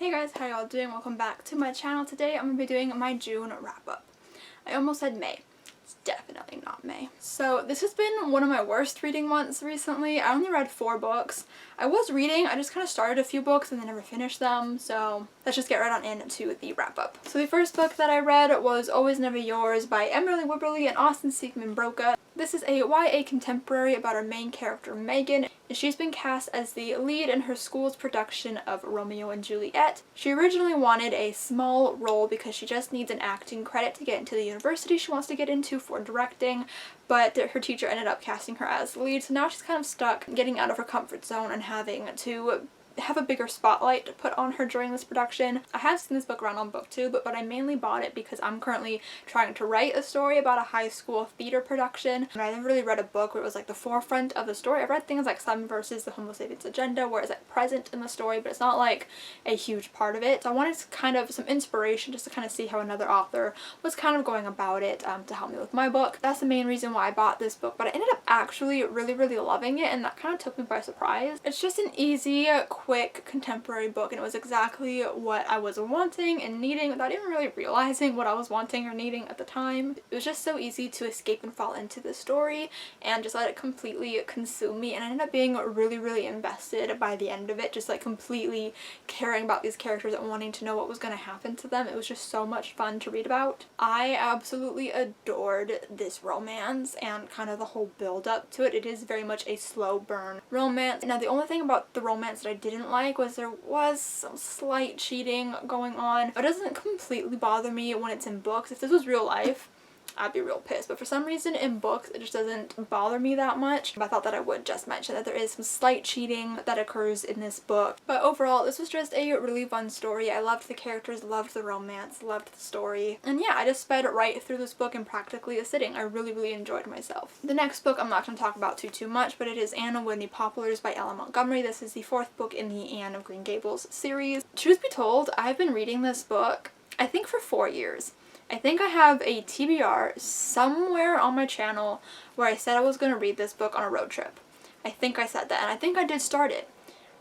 Hey guys, how y'all doing? Welcome back to my channel. Today I'm going to be doing my June wrap-up. I almost said May. It's definitely not May. So this has been one of my worst reading months recently. I only read 4 books. I was reading, I just kind of started a few books and then never finished them, so let's just get right on into the wrap-up. So the first book that I read was Always Never Yours by Emily Wibberley and Austin Siegman Broca. This is a YA contemporary about our main character Megan, and she's been cast as the lead in her school's production of Romeo and Juliet. She originally wanted a small role because she just needs an acting credit to get into the university she wants to get into for directing, but her teacher ended up casting her as the lead, so now she's kind of stuck getting out of her comfort zone and having to have a bigger spotlight put on her during this production. I have seen this book around on BookTube, but I mainly bought it because I'm currently trying to write a story about a high school theater production, and I never really read a book where it was like the forefront of the story. I've read things like Simon versus the Homo Sapiens Agenda where it's like present in the story, but it's not like a huge part of it. So I wanted kind of some inspiration just to kind of see how another author was kind of going about it to help me with my book. That's the main reason why I bought this book, but I ended up actually really loving it, and that kind of took me by surprise. It's just an easy, quick contemporary book, and it was exactly what I was wanting and needing without even really realizing what I was wanting or needing at the time. It was just so easy to escape and fall into the story and just let it completely consume me, and I ended up being really invested by the end of it, just like completely caring about these characters and wanting to know what was going to happen to them. It was just so much fun to read about. I absolutely adored this romance and kind of the whole build up to it. It is very much a slow burn romance. Now the only thing about the romance that I didn't like was there was some slight cheating going on. It doesn't completely bother me when it's in books. If this was real life, I'd be real pissed, but for some reason in books it just doesn't bother me that much. But I thought that I would just mention that there is some slight cheating that occurs in this book. But overall, this was just a really fun story. I loved the characters, loved the romance, loved the story, and yeah, I just sped right through this book in practically a sitting. I really enjoyed myself. The next book I'm not going to talk about too much, but it is Anne of Whitney Poplars by Ella Montgomery. This is the 4th book in the Anne of Green Gables series. Truth be told, I've been reading this book I think for 4 years. I think I have a TBR somewhere on my channel where I said I was going to read this book on a road trip. I think I said that, and I think I did start it.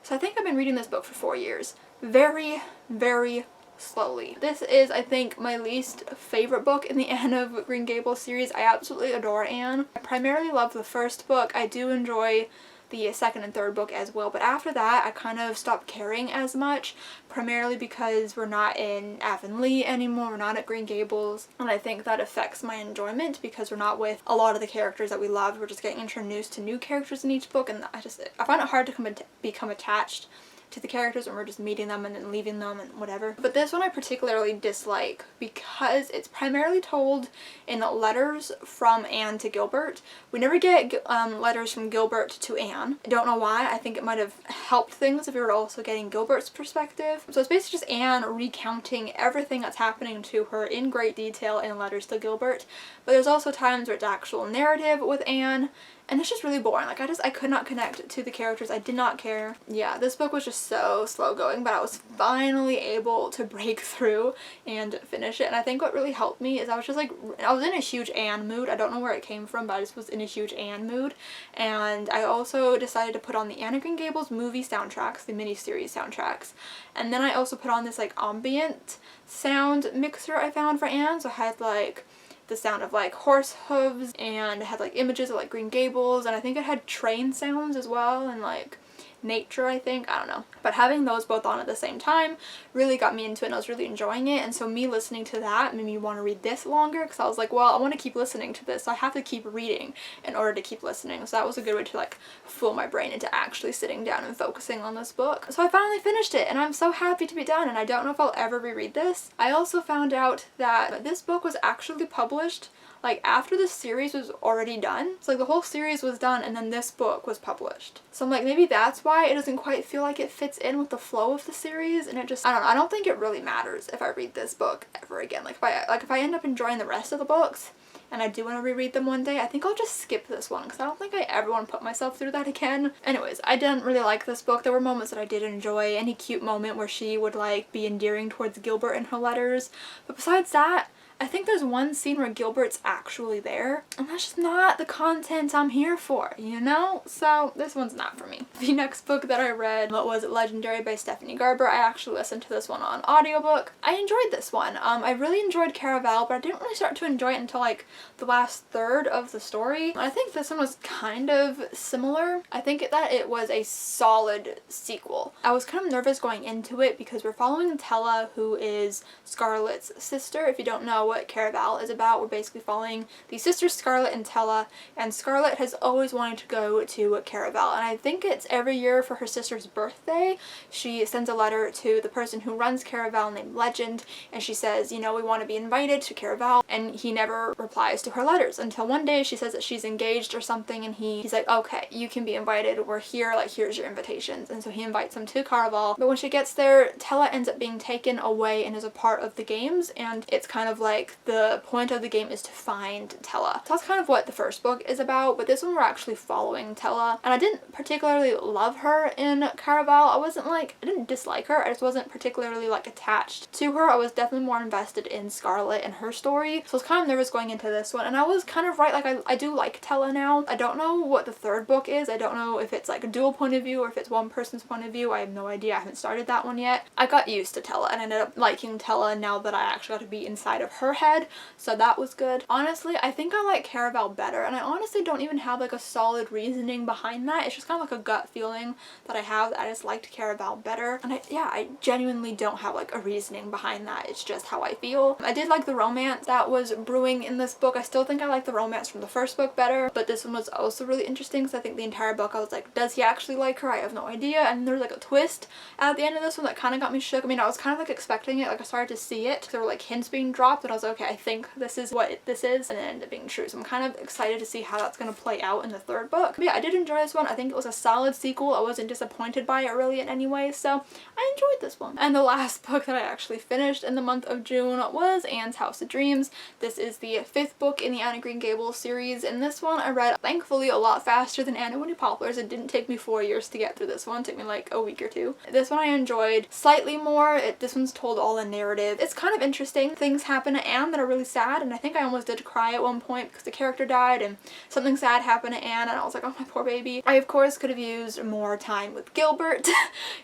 So I think I've been reading this book for 4 years. Very slowly. This is, I think, my least favorite book in the Anne of Green Gables series. I absolutely adore Anne. I primarily love the first book. I do enjoy the 2nd and 3rd book as well, but after that I kind of stopped caring as much, primarily because we're not in Avonlea anymore, we're not at Green Gables, and I think that affects my enjoyment because we're not with a lot of the characters that we loved. We're just getting introduced to new characters in each book, and I find it hard to become attached to the characters when we're just meeting them and then leaving them and whatever. But this one I particularly dislike because it's primarily told in letters from Anne to Gilbert. We never get letters from Gilbert to Anne. I don't know why. I think it might have helped things if we were also getting Gilbert's perspective. So it's basically just Anne recounting everything that's happening to her in great detail in letters to Gilbert. But there's also times where it's actual narrative with Anne, and it's just really boring. Like, I could not connect to the characters. I did not care. Yeah, this book was just so slow going, but I was finally able to break through and finish it. And I think what really helped me is I was in a huge Anne mood. I don't know where it came from, but I just was in a huge Anne mood. And I also decided to put on the Anne of Green Gables movie soundtracks, the miniseries soundtracks. And then I also put on this like ambient sound mixer I found for Anne. So I had like the sound of like horse hooves, and it had like images of like Green Gables, and I think it had train sounds as well, and like nature, I think. I don't know. But having those both on at the same time really got me into it, and I was really enjoying it. And so me listening to that made me want to read this longer, because I was like, well, I want to keep listening to this, so I have to keep reading in order to keep listening. So that was a good way to like fool my brain into actually sitting down and focusing on this book. So I finally finished it, and I'm so happy to be done, and I don't know if I'll ever reread this. I also found out that this book was actually published like after the series was already done. So like the whole series was done and then this book was published. So I'm like, maybe that's why it doesn't quite feel like it fits in with the flow of the series, and it just, I don't know, I don't think it really matters if I read this book ever again. Like if I end up enjoying the rest of the books and I do want to reread them one day, I think I'll just skip this one because I don't think I ever want to put myself through that again. Anyways, I didn't really like this book. There were moments that I did enjoy, any cute moment where she would like be endearing towards Gilbert in her letters, but besides that, I think there's one scene where Gilbert's actually there, and that's just not the content I'm here for, you know? So this one's not for me. The next book that I read was Legendary by Stephanie Garber. I actually listened to this one on audiobook. I enjoyed this one. I really enjoyed Caravelle, but I didn't really start to enjoy it until like the last third of the story. I think this one was kind of similar. I think that it was a solid sequel. I was kind of nervous going into it because we're following Tella, who is Scarlett's sister. If you don't know what Caravelle is about, we're basically following the sisters Scarlett and Tella, and Scarlett has always wanted to go to Caravelle, and I think it's every year for her sister's birthday she sends a letter to the person who runs Caravelle named Legend, and she says, you know, we want to be invited to Caravelle, and he never replies to her letters until one day she says that she's engaged or something, and he's like, okay, you can be invited, we're here, like here's your invitations. And so he invites them to Caravelle, but when she gets there, Tella ends up being taken away and is a part of the games, and it's kind of like the point of the game is to find Tella. So that's kind of what the first book is about, but this one we're actually following Tella, and I didn't particularly love her in Caravelle. I didn't dislike her, I just wasn't particularly like attached to her. I was definitely more invested in Scarlett and her story, so I was kind of nervous going into this one, and I was kind of right. Like I do like Tella now. I don't know what the third book is. I don't know if it's like a dual point of view or if it's one person's point of view. I have no idea. I haven't started that one yet. I got used to Tella and ended up liking Tella now that I actually got to be inside of her head, so that was good. Honestly, I think I like Caravelle better, and I honestly don't even have like a solid reasoning behind that. It's just kind of like a gut feeling that I have that I just liked Caravelle better, and I genuinely don't have like a reasoning behind that. It's just how I feel. I did like the romance that was brewing in this book. I still think I like the romance from the first book better, but this one was also really interesting because I think the entire book I was like, does he actually like her? I have no idea. And there was like a twist at the end of this one that kind of got me shook. I mean, I was kind of like expecting it, like I started to see it. There were like hints being dropped and I was like, okay, I think this is what this is, and it ended up being true. So I'm kind of excited to see how that's going to play out in the third book. But yeah, I did enjoy this one. I think it was a solid sequel. I wasn't disappointed by it really in any way, so I enjoyed this one. And the last book that I actually finished in the month of June was Anne's House of Dreams. This is the 5th book in the Anne of Green Gables series, and this one I read thankfully a lot faster than Anne and Winnie Poplars. It didn't take me 4 years to get through this one. It took me like a week or two. This one I enjoyed slightly more. This one's told all in narrative. It's kind of interesting. Things happen to Anne that are really sad, and I think I almost did cry at one point because the character died and something sad happened to Anne, and I was like, oh my poor baby. I of course could have used more time with Gilbert.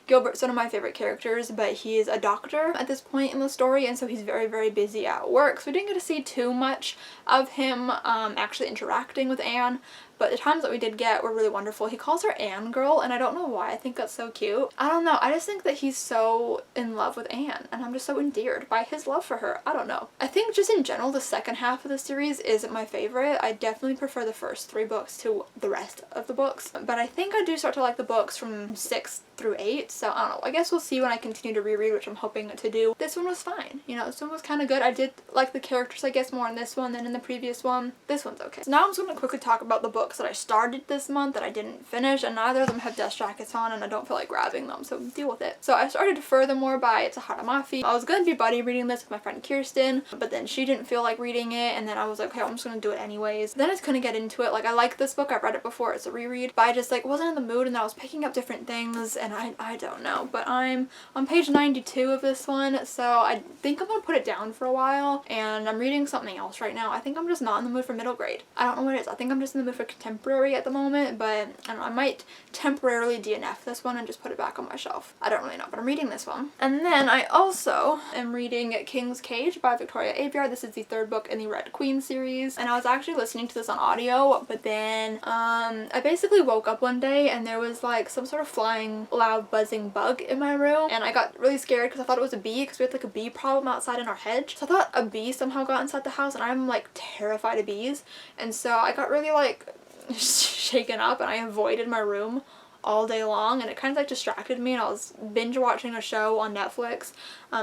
Gilbert's one of my favorite characters, but he is a doctor at this point in the story, and so he's very busy at work, so we didn't get to see too much of him actually interacting with Anne. But the times that we did get were really wonderful. He calls her Anne Girl, and I don't know why. I think that's so cute. I don't know. I just think that he's so in love with Anne, and I'm just so endeared by his love for her. I don't know. I think just in general, the second half of the series isn't my favorite. I definitely prefer the first 3 books to the rest of the books. But I think I do start to like the books from 6 through 8, so I don't know. I guess we'll see when I continue to reread, which I'm hoping to do. This one was fine. You know, this one was kind of good. I did like the characters, I guess, more in this one than in the previous one. This one's okay. So now I'm just going to quickly talk about the books that I started this month that I didn't finish, and neither of them have dust jackets on, and I don't feel like grabbing them, so deal with it. So I started Furthermore by Tahara Mafi. I was going to be buddy reading this with my friend Kirsten, but then she didn't feel like reading it, and then I was like, okay, I'm just going to do it anyways. Then I just couldn't get into it. Like, I like this book. I've read it before. It's a reread, but I just like wasn't in the mood, and I was picking up different things, and I don't know. But I'm on page 92 of this one, so I think I'm going to put it down for a while, and I'm reading something else right now. I think I'm just not in the mood for middle grade. I don't know what it is. I think I'm just in the mood for contemporary at the moment, but I don't know, I might temporarily DNF this one and just put it back on my shelf. I don't really know, but I'm reading this one. And then I also am reading King's Cage by Victoria Aveyard. This is the 3rd book in the Red Queen series, and I was actually listening to this on audio, but then I basically woke up one day and there was like some sort of flying, loud, buzzing bug in my room, and I got really scared because I thought it was a bee, because we had like a bee problem outside in our hedge. So I thought a bee somehow got inside the house, and I'm like terrified of bees, and so I got really like shaken up, and I avoided my room all day long, and it kind of like distracted me, and I was binge watching a show on Netflix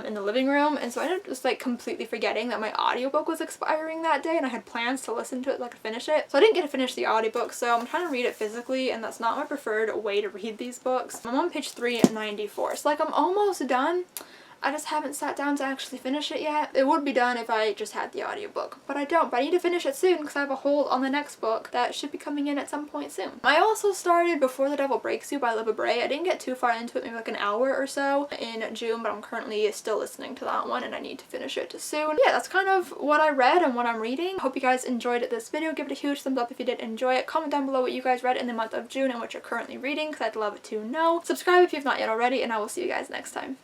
in the living room, and so I ended up just like completely forgetting that my audiobook was expiring that day, and I had plans to listen to it so I could finish it. So I didn't get to finish the audiobook, so I'm trying to read it physically, and that's not my preferred way to read these books. I'm on page 394, so like I'm almost done. I just haven't sat down to actually finish it yet. It would be done if I just had the audiobook, but I don't. But I need to finish it soon because I have a hold on the next book that should be coming in at some point soon. I also started Before the Devil Breaks You by Libba Bray. I didn't get too far into it, maybe like an hour or so in June, but I'm currently still listening to that one and I need to finish it soon. Yeah, that's kind of what I read and what I'm reading. Hope you guys enjoyed this video. Give it a huge thumbs up if you did enjoy it. Comment down below what you guys read in the month of June and what you're currently reading because I'd love to know. Subscribe if you've not yet already, and I will see you guys next time.